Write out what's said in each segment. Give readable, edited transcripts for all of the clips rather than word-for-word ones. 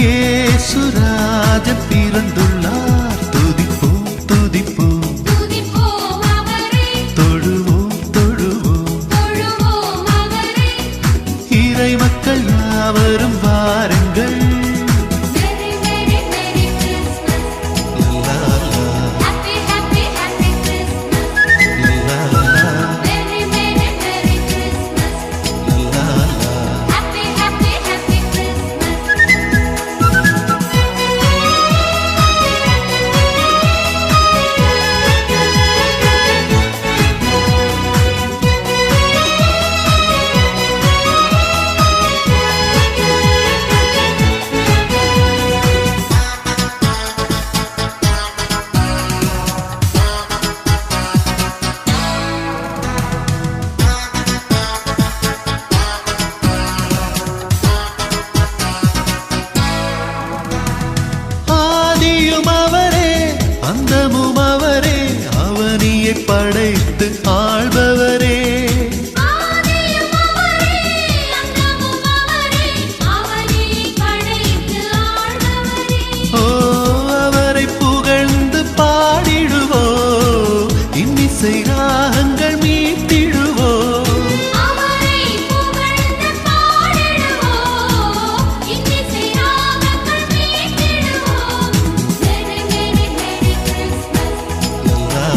ஏசுராஜன் பிறந்துள்ளார். துதிப்போம் துதிப்போம் துதிப்போம் அவரை, தொழுவோம் தொழுவோம் தொழுவோம் அவரை. இறை மக்கள் யாவரும் வாருங்கள். Merry Merry Merry Christmas, லா, லா, Happy Happy Happy Christmas. லா, லா, Merry Merry Merry Christmas, லா, லா. Happy Happy Happy Christmas. ஆதியும் அவரே அந்தமும் அவரே, அவனியை படைத்து ஆள்பவரே. ஆதியும் அவரே, அந்தமும் அவரே, அவனையே படைத்து ஆள்பவரே. ஓ, அவரை புகழ்ந்து பாடிடுவோம், இன்னிசை ராகங்கள் மீட்டிடுவோம். அவரை புகழ்ந்து பாடிடுவோம், இன்னிசை ராகங்கள் மீட்டிடுவோம். Merry Merry Merry Christmas, லா,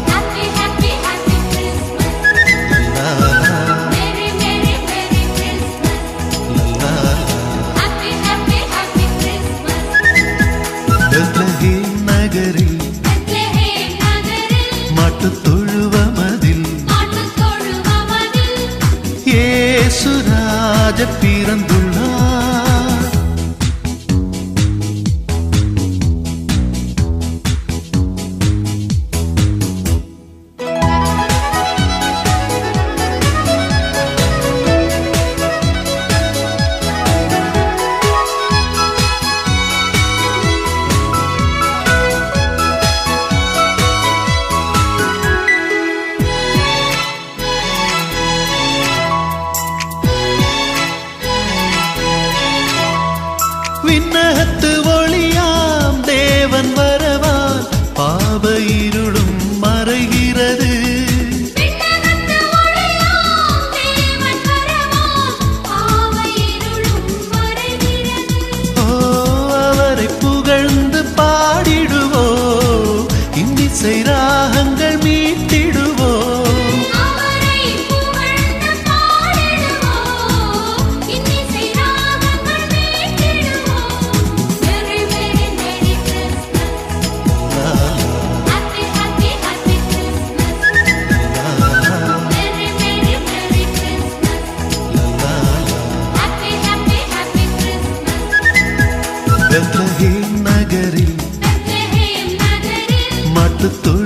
Happy Happy Happy Christmas. லா, லா, Merry Merry Merry Christmas, லா, லா. Happy Happy Happy Christmas. Bethlehem நகரில் பெத்லகேம் நகரில் மாட்டுத் தொழுவமதில் மாட்டுத் தொழுவமதில் ஏசுராஜன் பிறந்துள்ளார். விண்ணகத்து ஒளியாம் தேவன் வரவால் பாவ இருளும் மறைகிறது. விண்ணகத்து ஒளியாம் தேவன் வரவால் பாவ இருளும் மறைகிறது. ஓ, அவரை புகழ்ந்து பாடிடுவோம், இன்னிசை ராகங்கள் மீட்டிடுவோம். அவரை புகழ்ந்து பாடிடுவோம், இன்னிசை ராகங்கள் மீட்டிடுவோம். Merry Merry Merry Christmas, லா, Happy Happy Happy Christmas. லா, லா, Merry Merry Merry Christmas, லா, லா. Happy Happy Happy Christmas. Bethlehem நகரில் பெத்லகேம் நகரில் மாட்டுத் தொழு